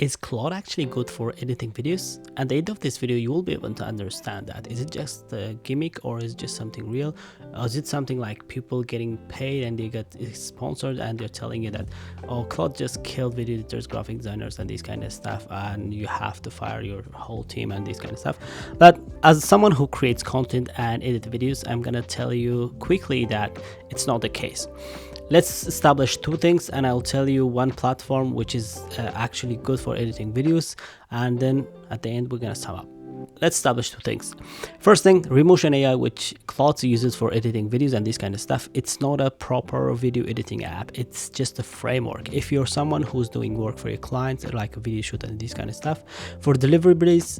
is Claude actually good for editing videos? At the end of this video, you will be able to understand that. Is it just a gimmick, or is it just something real? Or is it something like people getting paid and they get sponsored and they're telling you that, oh, Claude just killed video editors, graphic designers, and this kind of stuff, and you have to fire your whole team and this kind of stuff? But as someone who creates content and edit videos, I'm gonna tell you quickly that it's not the case. Let's establish two things, and I'll tell you one platform which is actually good for editing videos, and then at the end we're gonna sum up. Let's establish two things. First thing, Remotion AI, which Claude uses for editing videos and this kind of stuff. It's not a proper video editing app. It's just a framework. If you're someone who's doing work for your clients, like a video shoot and this kind of stuff, for deliverables,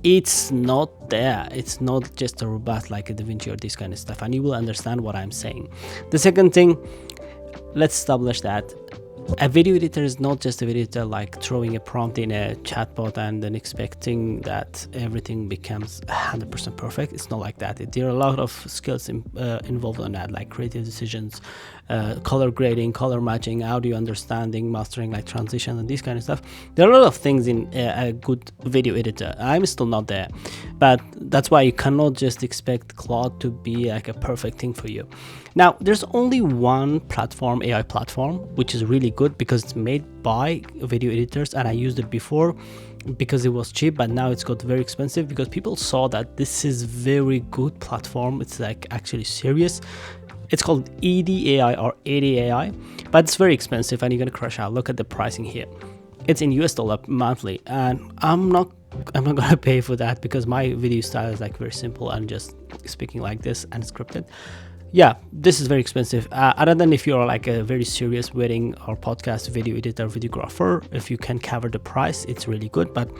it's not there. It's not just a robust like a DaVinci or this kind of stuff, and you will understand what I'm saying. The second thing, let's establish that a video editor is not just a video editor like throwing a prompt in a chatbot and then expecting that everything becomes 100% perfect. It's not like that. There are a lot of skills involved on that, like creative decisions, color grading, color matching, audio understanding, mastering, like transition and this kind of stuff. There are a lot of things in a good video editor. I'm still not there, but that's why you cannot just expect Claude to be like a perfect thing for you. Now, there's only one platform, AI platform, which is really good because it's made by video editors, and I used it before because it was cheap, but now it's got very expensive because people saw that this is very good platform. It's like actually serious. It's called EDAI or ADAI, but it's very expensive and you're gonna crash out. Look at the pricing here. It's in US dollar monthly, and I'm not gonna pay for that because my video style is like very simple and just speaking like this and scripted. Yeah, this is very expensive. Other than if you're like a very serious wedding or podcast video editor, videographer, if you can cover the price, it's really good. But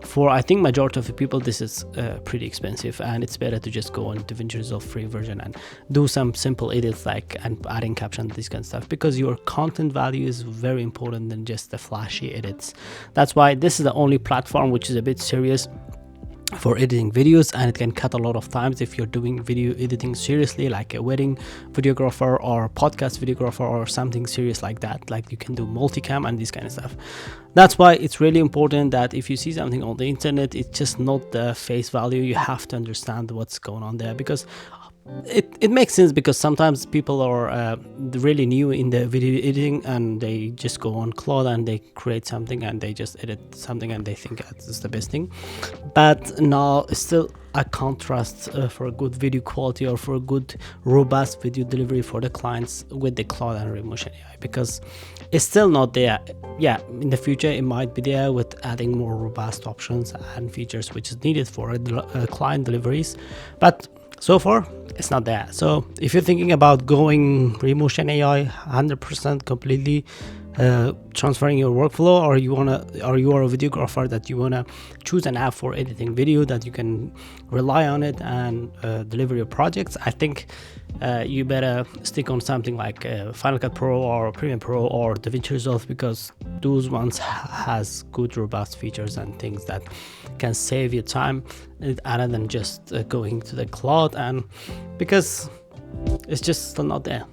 for I think majority of the people, this is pretty expensive, and it's better to just go on DaVinci Resolve free version and do some simple edits like and adding caption, this kind of stuff, because your content value is very important than just the flashy edits. That's why this is the only platform which is a bit serious for editing videos, and it can cut a lot of times if you're doing video editing seriously, like a wedding videographer or podcast videographer or something serious like that. Like you can do multicam and this kind of stuff. That's why it's really important that if you see something on the internet, it's just not the face value. You have to understand what's going on there, because it makes sense, because sometimes people are really new in the video editing and they just go on Claude and they create something and they just edit something and they think that's the best thing. But now still I can't trust for a good video quality or for a good robust video delivery for the clients with the Claude and Remotion AI, because it's still not there. Yeah, in the future it might be there with adding more robust options and features which is needed for client deliveries, but so far it's not there. So if you're thinking about going Remotion AI 100% completely transferring your workflow, or you are a videographer that you wanna choose an app for editing video that you can rely on it and deliver your projects, I think you better stick on something like Final Cut Pro or Premiere Pro or DaVinci Resolve, because those ones has good robust features and things that can save you time other than just going to the Claude, and because it's just still not there.